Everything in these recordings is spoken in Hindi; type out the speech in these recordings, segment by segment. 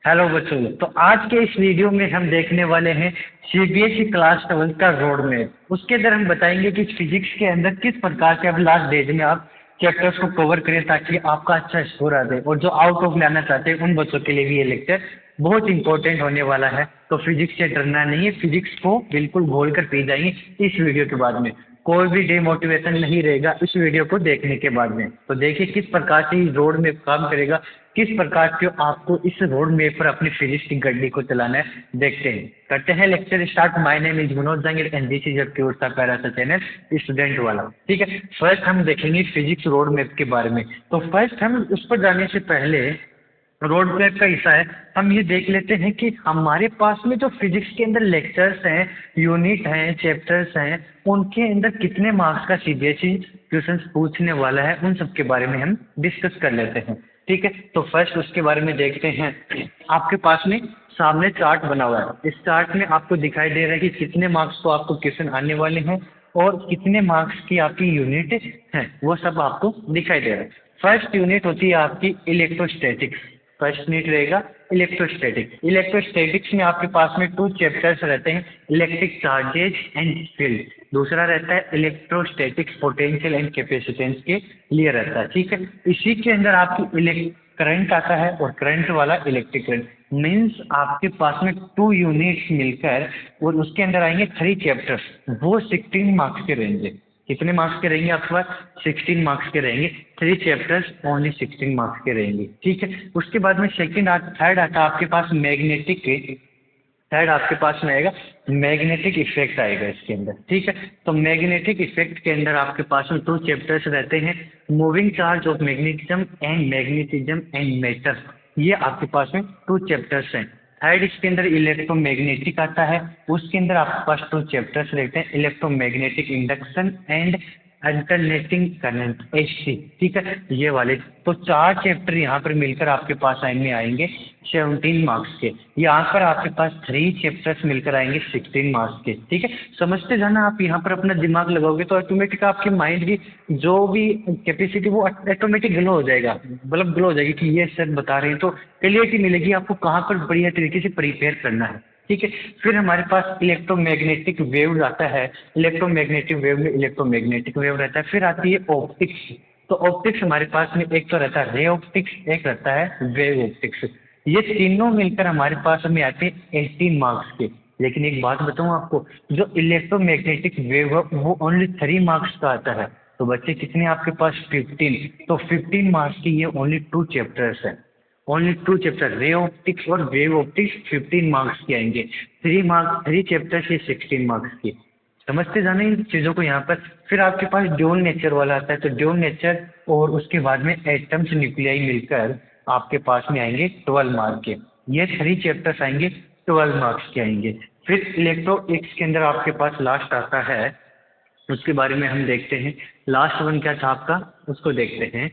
हेलो बच्चों, तो आज के इस वीडियो में हम देखने वाले हैं सीबीएसई क्लास 7 का रोड मैप। उसके अंदर हम बताएंगे कि फिजिक्स के अंदर किस प्रकार से अब लास्ट डेज में आप चैप्टर्स को कवर करें ताकि आपका अच्छा स्कोर आ जाए, और जो आउट ऑफ लाना चाहते हैं उन बच्चों के लिए भी ये लेक्चर बहुत इंपॉर्टेंट होने वाला है। तो फिजिक्स से डरना नहीं है, फिजिक्स को बिल्कुल भूल कर पी जाएंगे इस वीडियो के बाद में। कोई भी डिमोटिवेशन नहीं रहेगा इस वीडियो को देखने के बाद में। तो देखिए किस प्रकार से इस रोड मैप काम करेगा, किस प्रकार से आपको इस रोड मैप पर अपनी फिजिक्स की गाड़ी को चलाना है, देखते हैं। करते हैं lecture start. My name is Manoj Jangir and this is your pure सा पैरा सा चैनल स्टूडेंट वाला। ठीक है, फर्स्ट हम देखेंगे फिजिक्स रोड मैप के बारे में। तो फर्स्ट हम उस पर जाने से पहले रोड मैप का हिस्सा है, हम ये देख लेते हैं कि हमारे पास में जो फिजिक्स के अंदर लेक्चर्स हैं, यूनिट हैं, चैप्टर्स हैं, उनके अंदर कितने मार्क्स का सीबीएसई क्वेश्चन पूछने वाला है, उन सब के बारे में हम डिस्कस कर लेते हैं। ठीक है, तो फर्स्ट उसके बारे में देखते हैं। आपके पास में सामने चार्ट बना हुआ है। इस चार्ट में आपको दिखाई दे रहा है कि कितने मार्क्स को आपको क्वेश्चन आने वाले हैं और कितने मार्क्स की आपकी यूनिट है, वो सब आपको दिखाई दे रहा है। फर्स्ट यूनिट होती है आपकी इलेक्ट्रोस्टैटिक्स। फर्स्ट यूनिट रहेगा इलेक्ट्रोस्टैटिक। इलेक्ट्रोस्टैटिक्स में आपके पास में 2 चैप्टर्स रहते हैं, इलेक्ट्रिक चार्जेज एंड फील्ड। दूसरा रहता है इलेक्ट्रोस्टैटिक्स पोटेंशियल एंड कैपेसिटेंस के लिए रहता है। ठीक है, इसी के अंदर आपकी करंट आता है और करंट वाला इलेक्ट्रिक करंट। मीन्स आपके पास में 2 यूनिट्स मिलकर और उसके अंदर आएंगे 3 चैप्टर्स, वो 16 मार्क्स के रहेंगे। कितने मार्क्स के रहेंगे आपके पास? 16 मार्क्स के रहेंगे। 3 चैप्टर्स ओनली 16 मार्क्स के रहेंगे। ठीक है, उसके बाद में थर्ड आता है आपके पास मैग्नेटिक। थर्ड आपके पास में आएगा मैग्नेटिक इफेक्ट आएगा इसके अंदर। ठीक है, तो मैग्नेटिक इफेक्ट के अंदर आपके पास में 2 चैप्टर्स रहते हैं, moving charge of magnetism and magnetism and matter. ये आपके पास में 2 चैप्टर्स हैं। थर्ड इसके अंदर इलेक्ट्रोमैग्नेटिक आता है, उसके अंदर आपके पास 2 चैप्टर्स रहते हैं, electromagnetic induction and alternating current AC. ठीक है, ये वाले तो 4 चैप्टर यहाँ पर मिलकर आपके पास में आएंगे 17 मार्क्स के। यहाँ पर आपके पास 3 चैप्टर्स मिलकर आएंगे 16 मार्क्स के। ठीक है, समझते जाना। आप यहाँ पर अपना दिमाग लगाओगे तो ऑटोमेटिक आपके माइंड की जो भी कैपेसिटी वो ऑटोमेटिक ग्लो हो जाएगा, मतलब ग्लो हो जाएगी कि ये सर बता रहे हैं, तो क्लियरिटी मिलेगी आपको कहाँ पर बढ़िया तरीके से प्रिपेयर करना है। ठीक है, फिर हमारे पास इलेक्ट्रोमैग्नेटिक वेव आता है। इलेक्ट्रोमैग्नेटिक वेव में इलेक्ट्रोमैग्नेटिक वेव रहता है। फिर आती है ऑप्टिक्स। तो ऑप्टिक्स हमारे पास में एक तो रहता है रे ऑप्टिक्स, एक रहता है वेव ऑप्टिक्स। ये तीनों मिलकर हमारे पास में आते हैं 18 मार्क्स के। लेकिन एक बात बताऊं आपको, जो इलेक्ट्रोमैग्नेटिक वेव है वो ओनली 3 मार्क्स का आता है। तो बच्चे कितने आपके पास? 15। तो 15 मार्क्स की ये ओनली 2 चैप्टर्स है। ओनली 2 चैप्टर रे ऑप्टिक्स और वेव ऑप्टिक्स 15 मार्क्स के आएंगे। 3 चैप्टर्स ये 16 मार्क्स की। समझते जाना इन चीज़ों को यहाँ पर। फिर आपके पास ड्यूल नेचर वाला आता है। तो ड्यूल नेचर और उसके बाद में एटम्स न्यूक्लियाई मिलकर आपके पास में आएंगे 12 मार्क के। ये 3 चैप्टर्स आएंगे 12 मार्क्स के आएंगे। फिर इलेक्ट्रोनिक्स के अंदर आपके पास लास्ट आता है, उसके बारे में हम देखते हैं। लास्ट वन क्या था आपका, उसको देखते हैं।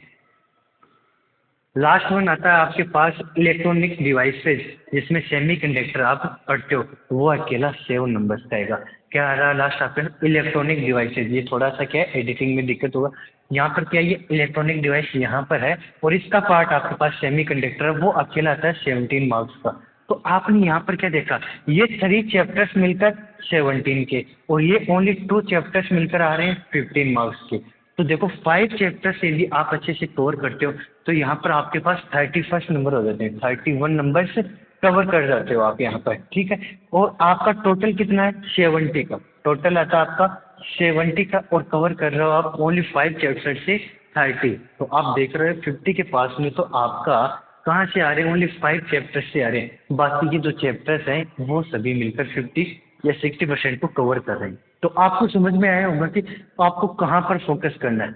लास्ट वन आता है आपके पास इलेक्ट्रॉनिक डिवाइसेज, जिसमें सेमीकंडक्टर आप पढ़ते हो, वो अकेला 7 नंबर्स का आएगा। क्या आ रहा है लास्ट आपका? Electronic devices. ये थोड़ा सा क्या है, एडिटिंग में दिक्कत होगा। यहाँ पर क्या ये इलेक्ट्रॉनिक डिवाइस यहाँ पर है और इसका पार्ट आपके पास सेमीकंडक्टर है, वो अकेला आता है 17 मार्क्स का। तो आपने यहाँ पर क्या देखा, ये 3 चैप्टर्स मिलकर 17 के और ये ओनली 2 चैप्टर्स मिलकर आ रहे हैं 15 मार्क्स के। तो देखो 5 चैप्टर्स यदि आप अच्छे से कवर करते हो तो यहाँ पर आपके पास 31 नंबर हो जाते हैं। 31 नंबर से कवर कर जाते हो आप यहाँ पर। ठीक है, और आपका टोटल कितना है? 70 का टोटल आता है आपका, 70 का, और कवर कर रहे हो आप ओनली 5 चैप्टर से 30। तो आप देख रहे हो 50 के पास में तो आपका कहाँ से आ रहे हैं? ओनली 5 चैप्टर्स से आ रहे हैं। बाकी के जो चैप्टर्स हैं वो सभी मिलकर 50 या 60% को कवर कर रहे हैं। तो आपको समझ में आया होगा कि आपको कहाँ पर फोकस करना है।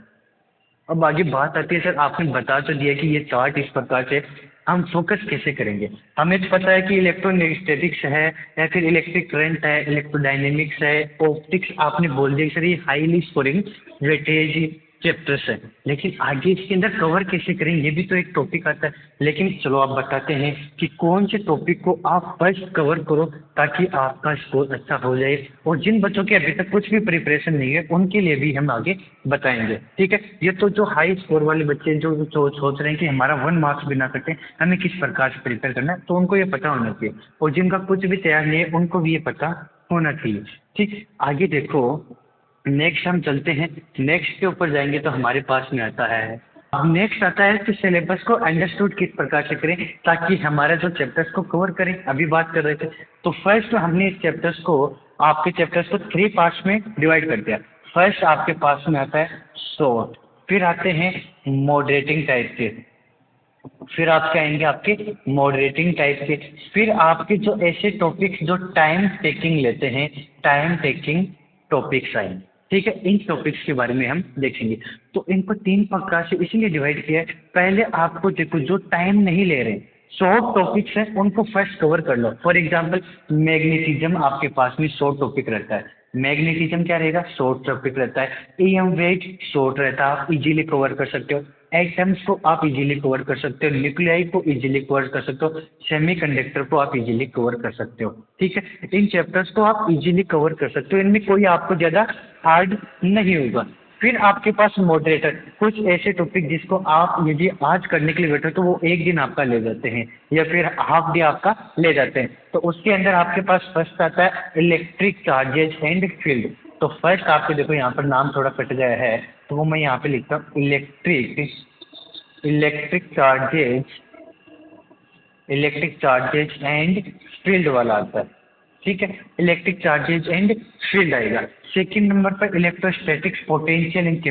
अब आगे बात आती है, सर आपने बता तो दिया कि ये चार्ट इस प्रकार से, हम फोकस कैसे करेंगे? हमें तो पता है कि इलेक्ट्रोस्टैटिक्स है या फिर इलेक्ट्रिक करंट है, इलेक्ट्रोडायनेमिक्स है, ऑप्टिक्स आपने बोल दिया सर ये हाईली स्कोरिंग वेटेज चैप्टर्स है, लेकिन आगे इसके अंदर कवर कैसे करें ये भी तो एक टॉपिक आता है। लेकिन चलो आप बताते हैं कि कौन से टॉपिक को आप फर्स्ट कवर करो ताकि आपका स्कोर अच्छा हो जाए, और जिन बच्चों के अभी तक कुछ भी प्रिपरेशन नहीं है उनके लिए भी हम आगे बताएंगे। ठीक है, ये तो जो हाई स्कोर वाले बच्चे जो सोच रहे हैं कि हमारा 1 मार्क्स भी ना कटे, हमें किस प्रकार से प्रिपेयर करना है, तो उनको ये पता होना चाहिए, और जिनका कुछ भी तैयार नहीं है उनको भी ये पता होना चाहिए। ठीक, आगे देखो, नेक्स्ट हम चलते हैं, नेक्स्ट के ऊपर जाएंगे तो हमारे पास में आता है, अब नेक्स्ट आता है कि सिलेबस को अंडरस्टूड किस प्रकार से करें ताकि हमारे जो चैप्टर्स को कवर करें। अभी बात कर रहे थे, तो फर्स्ट हमने इस चैप्टर्स को, आपके चैप्टर्स को 3 पार्ट्स में डिवाइड कर दिया। फर्स्ट आपके पास में आता है शॉर्ट, फिर आते हैं मॉडरेटिंग टाइप के, फिर आपके आएंगे आपके मॉडरेटिंग टाइप के, फिर आपके जो ऐसे टॉपिक्स जो टाइम टेकिंग लेते हैं, टाइम टेकिंग टॉपिक्स आएंगे। ठीक है, इन टॉपिक्स के बारे में हम देखेंगे। तो इनको 3 प्रकार से इसीलिए डिवाइड किया है, पहले आपको देखो जो टाइम नहीं ले रहे, शॉर्ट टॉपिक्स हैं उनको फर्स्ट कवर कर लो। फॉर एग्जांपल मैग्नेटिज्म आपके पास में शॉर्ट टॉपिक रहता है, मैग्नेटिज्म क्या रहेगा, शॉर्ट टॉपिक रहता है। ईएम वेट शॉर्ट रहता है, आप इजीली कवर कर सकते हो। एटम्स को आप इजीली कवर कर सकते हो, न्यूक्लियाई को इजीली कवर कर सकते हो, सेमीकंडक्टर को आप इजीली कवर कर सकते हो। ठीक है, इन चैप्टर्स को आप इजीली कवर कर सकते हो, इनमें कोई आपको ज़्यादा हार्ड नहीं होगा। फिर आपके पास मॉडरेटर, कुछ ऐसे टॉपिक जिसको आप यदि आज करने के लिए बैठो तो वो एक दिन आपका ले जाते हैं या फिर हाफ डे आपका ले जाते हैं। तो उसके अंदर आपके पास फर्स्ट आता है इलेक्ट्रिक चार्जेज एंड फील्ड। तो फर्स्ट आपको देखो यहाँ पर नाम थोड़ा कट गया है, तो वो मैं यहाँ पे लिखता हूँ इलेक्ट्रिक चार्जेज एंड फील्ड वाला आता है। ठीक है, इलेक्ट्रिक चार्जेज एंड फील्ड आएगा। सेकंड नंबर पर इलेक्ट्रोस्टैटिक्स पोटेंशियल एंड